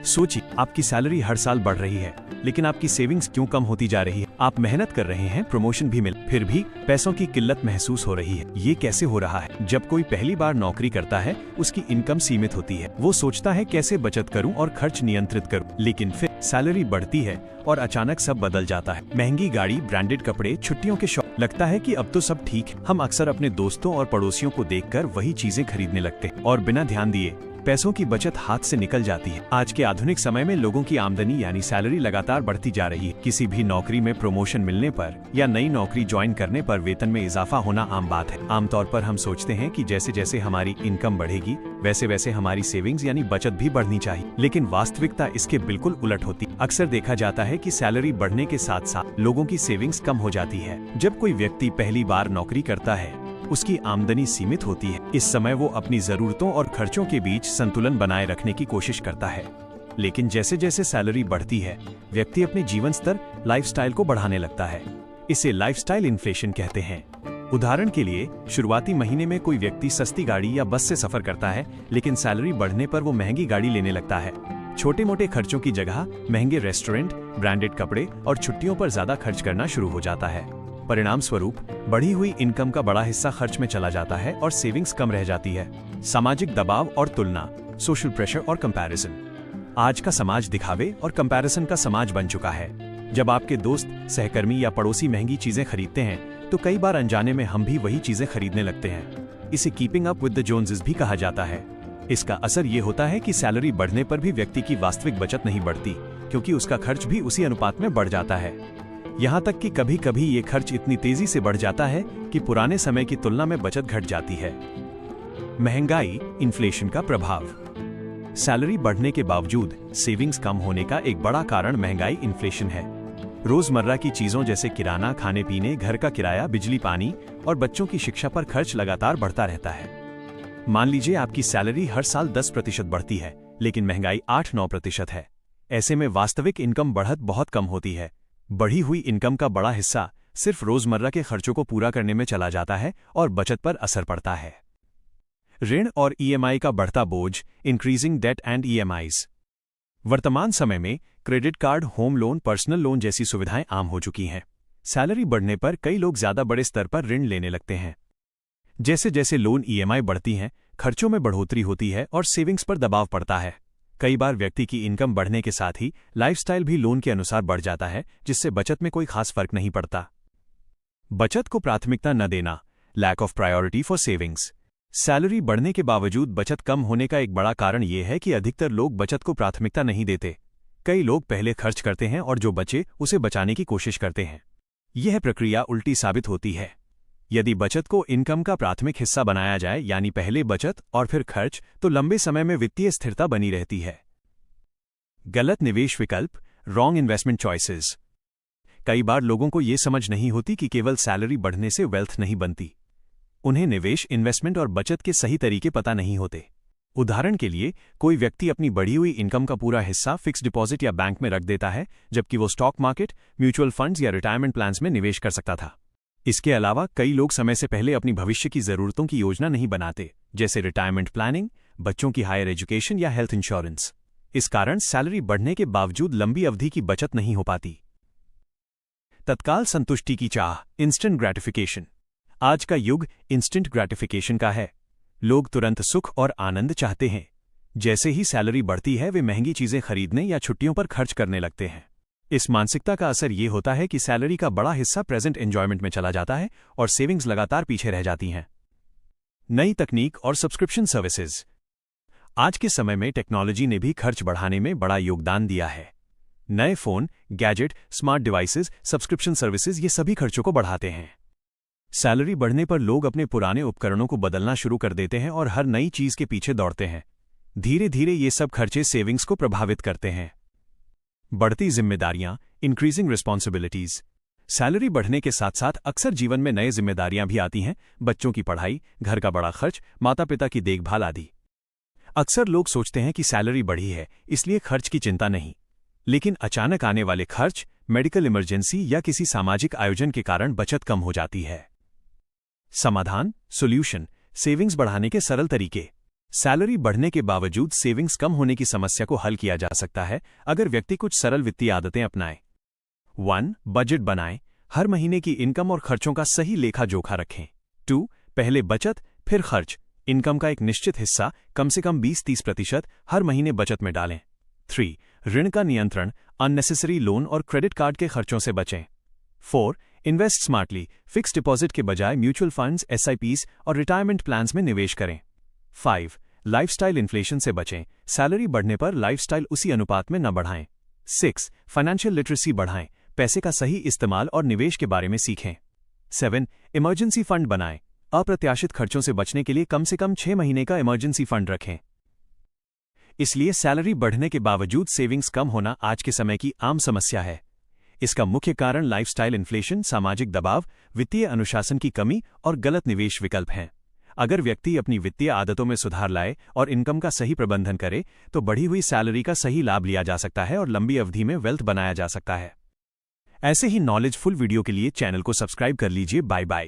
सोचिए, आपकी सैलरी हर साल बढ़ रही है, लेकिन आपकी सेविंग्स क्यों कम होती जा रही है। आप मेहनत कर रहे हैं, प्रमोशन भी मिल, फिर भी पैसों की किल्लत महसूस हो रही है। ये कैसे हो रहा है? जब कोई पहली बार नौकरी करता है, उसकी इनकम सीमित होती है। वो सोचता है कैसे बचत करूं और खर्च नियंत्रित करूं, लेकिन फिर सैलरी बढ़ती है और अचानक सब बदल जाता है। महंगी गाड़ी, ब्रांडेड कपड़े, छुट्टियों के शौक, लगता है कि अब तो सब ठीक है। हम अक्सर अपने दोस्तों और पड़ोसियों को देखकर वही चीजें खरीदने लगते हैं और बिना ध्यान दिए पैसों की बचत हाथ से निकल जाती है। आज के आधुनिक समय में लोगों की आमदनी यानी सैलरी लगातार बढ़ती जा रही है। किसी भी नौकरी में प्रमोशन मिलने पर या नई नौकरी ज्वाइन करने पर वेतन में इजाफा होना आम बात है। आमतौर पर हम सोचते हैं कि जैसे जैसे हमारी इनकम बढ़ेगी, वैसे वैसे हमारी सेविंग्स यानी बचत भी बढ़नी चाहिए, लेकिन वास्तविकता इसके बिल्कुल उलट होती है। अक्सर देखा जाता है कि सैलरी बढ़ने के साथ साथ लोगों की सेविंग्स कम हो जाती है। जब कोई व्यक्ति पहली बार नौकरी करता है, उसकी आमदनी सीमित होती है। इस समय वो अपनी जरूरतों और खर्चों के बीच संतुलन बनाए रखने की कोशिश करता है, लेकिन जैसे जैसे सैलरी बढ़ती है, व्यक्ति अपने जीवन स्तर, लाइफस्टाइल को बढ़ाने लगता है। इसे लाइफस्टाइल इन्फ्लेशन कहते हैं। उदाहरण के लिए, शुरुआती महीने में कोई व्यक्ति सस्ती गाड़ी या बस से सफर करता है, लेकिन सैलरी बढ़ने पर वो महंगी गाड़ी लेने लगता है। छोटे मोटे खर्चों की जगह महंगे रेस्टोरेंट, ब्रांडेड कपड़े और छुट्टियों पर ज्यादा खर्च करना शुरू हो जाता है। परिणाम स्वरूप बढ़ी हुई इनकम का बड़ा हिस्सा खर्च में चला जाता है और सेविंग्स कम रह जाती है। सामाजिक दबाव और तुलना, सोशल प्रेशर और कंपैरिजन। आज का समाज दिखावे और कंपैरिजन का समाज बन चुका है। जब आपके दोस्त, सहकर्मी या पड़ोसी महंगी चीजें खरीदते हैं, तो कई बार अनजाने में हम भी वही चीजें खरीदने लगते हैं। इसे कीपिंग अप विद द जोन्सेस भी कहा जाता है। इसका असर ये होता है कि सैलरी बढ़ने पर भी व्यक्ति की वास्तविक बचत नहीं बढ़ती, क्योंकि उसका खर्च भी उसी अनुपात में बढ़ जाता है। यहाँ तक कि कभी कभी ये खर्च इतनी तेजी से बढ़ जाता है कि पुराने समय की तुलना में बचत घट जाती है। महंगाई, इन्फ्लेशन का प्रभाव। सैलरी बढ़ने के बावजूद सेविंग्स कम होने का एक बड़ा कारण महंगाई, इन्फ्लेशन है। रोजमर्रा की चीजों जैसे किराना, खाने पीने, घर का किराया, बिजली पानी और बच्चों की शिक्षा पर खर्च लगातार बढ़ता रहता है। मान लीजिए आपकी सैलरी हर साल 10% बढ़ती है, लेकिन महंगाई 8-9% है। ऐसे में वास्तविक इनकम बढ़त बहुत कम होती है। बढ़ी हुई इनकम का बड़ा हिस्सा सिर्फ रोजमर्रा के खर्चों को पूरा करने में चला जाता है और बचत पर असर पड़ता है। ऋण और ईएमआई का बढ़ता बोझ, इंक्रीजिंग डेट एंड ईएमआईज। वर्तमान समय में credit card, home loan, personal loan जैसी सुविधाएं आम हो चुकी हैं। सैलरी बढ़ने पर कई लोग ज्यादा बड़े स्तर पर ऋण लेने लगते हैं। जैसे जैसे लोन ईएमआई बढ़ती हैं, खर्चों में बढ़ोतरी होती है और सेविंग्स पर दबाव पड़ता है। कई बार व्यक्ति की इनकम बढ़ने के साथ ही लाइफस्टाइल भी लोन के अनुसार बढ़ जाता है, जिससे बचत में कोई खास फर्क नहीं पड़ता। बचत को प्राथमिकता न देना, lack of priority for savings. Salary बढ़ने के बावजूद बचत कम होने का एक बड़ा कारण यह है कि अधिकतर लोग बचत को प्राथमिकता नहीं देते। कई लोग पहले खर्च करते हैं और जो बचे उसे बचाने की कोशिश करते हैं। यह प्रक्रिया उल्टी साबित होती है। यदि बचत को इनकम का प्राथमिक हिस्सा बनाया जाए, यानी पहले बचत और फिर खर्च, तो लंबे समय में वित्तीय स्थिरता बनी रहती है। गलत निवेश विकल्प, रॉन्ग इन्वेस्टमेंट चॉइसेस। कई बार लोगों को यह समझ नहीं होती कि केवल सैलरी बढ़ने से वेल्थ नहीं बनती। उन्हें निवेश, इन्वेस्टमेंट और बचत के सही तरीके पता नहीं होते। उदाहरण के लिए, कोई व्यक्ति अपनी बढ़ी हुई इनकम का पूरा हिस्सा फिक्स्ड डिपॉजिट या बैंक में रख देता है, जबकि वो स्टॉक मार्केट, म्यूचुअल फंड्स या रिटायरमेंट प्लान्स में निवेश कर सकता था। इसके अलावा कई लोग समय से पहले अपनी भविष्य की जरूरतों की योजना नहीं बनाते, जैसे रिटायरमेंट प्लानिंग, बच्चों की हायर एजुकेशन या हेल्थ इंश्योरेंस। इस कारण सैलरी बढ़ने के बावजूद लंबी अवधि की बचत नहीं हो पाती। तत्काल संतुष्टि की चाह, इंस्टेंट ग्रेटिफिकेशन। आज का युग इंस्टेंट ग्रेटिफिकेशन का है। लोग तुरंत सुख और आनंद चाहते हैं। जैसे ही सैलरी बढ़ती है, वे महंगी चीजें खरीदने या छुट्टियों पर खर्च करने लगते हैं। इस मानसिकता का असर ये होता है कि सैलरी का बड़ा हिस्सा प्रेजेंट एंजॉयमेंट में चला जाता है और सेविंग्स लगातार पीछे रह जाती हैं। नई तकनीक और सब्सक्रिप्शन सर्विसेज। आज के समय में टेक्नोलॉजी ने भी खर्च बढ़ाने में बड़ा योगदान दिया है। नए phone, gadget, smart devices, subscription services, ये सभी खर्चों को बढ़ाते हैं। सैलरी बढ़ने पर लोग अपने पुराने उपकरणों को बदलना शुरू कर देते हैं और हर नई चीज के पीछे दौड़ते हैं। धीरे धीरे ये सब खर्चे सेविंग्स को प्रभावित करते हैं। बढ़ती जिम्मेदारियां, इंक्रीजिंग रिस्पॉन्सिबिलिटीज। सैलरी बढ़ने के साथ साथ अक्सर जीवन में नई जिम्मेदारियां भी आती हैं। बच्चों की पढ़ाई, घर का बड़ा खर्च, माता पिता की देखभाल आदि। अक्सर लोग सोचते हैं कि सैलरी बढ़ी है, इसलिए खर्च की चिंता नहीं, लेकिन अचानक आने वाले खर्च, मेडिकल इमरजेंसी या किसी सामाजिक आयोजन के कारण बचत कम हो जाती है। समाधान, सॉल्यूशन, सेविंग्स बढ़ाने के सरल तरीके। सैलरी बढ़ने के बावजूद सेविंग्स कम होने की समस्या को हल किया जा सकता है अगर व्यक्ति कुछ सरल वित्तीय आदतें अपनाए। 1. बजट बनाएं। हर महीने की इनकम और खर्चों का सही लेखा जोखा रखें। 2. पहले बचत फिर खर्च। इनकम का एक निश्चित हिस्सा, कम से कम 20-30% हर महीने बचत में डालें। 3. ऋण का नियंत्रण। अननेसेसरी लोन और क्रेडिट कार्ड के खर्चों से बचें। 4. Invest smartly. फिक्स डिपॉजिट के बजाय म्यूचुअल फंड्स, SIPs और रिटायरमेंट प्लान्स में निवेश करें। 5. लाइफस्टाइल इन्फ्लेशन से बचें। सैलरी बढ़ने पर लाइफस्टाइल उसी अनुपात में न बढ़ाएं। 6. फाइनेंशियल लिटरेसी बढ़ाएं। पैसे का सही इस्तेमाल और निवेश के बारे में सीखें। 7. इमरजेंसी फंड बनाएं। अप्रत्याशित खर्चों से बचने के लिए कम से कम 6 महीने का इमरजेंसी फंड रखें। इसलिए सैलरी बढ़ने के बावजूद सेविंग्स कम होना आज के समय की आम समस्या है। इसका मुख्य कारण लाइफस्टाइल इन्फ्लेशन, सामाजिक दबाव, वित्तीय अनुशासन की कमी और गलत निवेश विकल्प हैं। अगर व्यक्ति अपनी वित्तीय आदतों में सुधार लाए और इनकम का सही प्रबंधन करे तो बढ़ी हुई सैलरी का सही लाभ लिया जा सकता है और लंबी अवधि में वेल्थ बनाया जा सकता है। ऐसे ही नॉलेजफुल वीडियो के लिए चैनल को सब्सक्राइब कर लीजिए। Bye bye.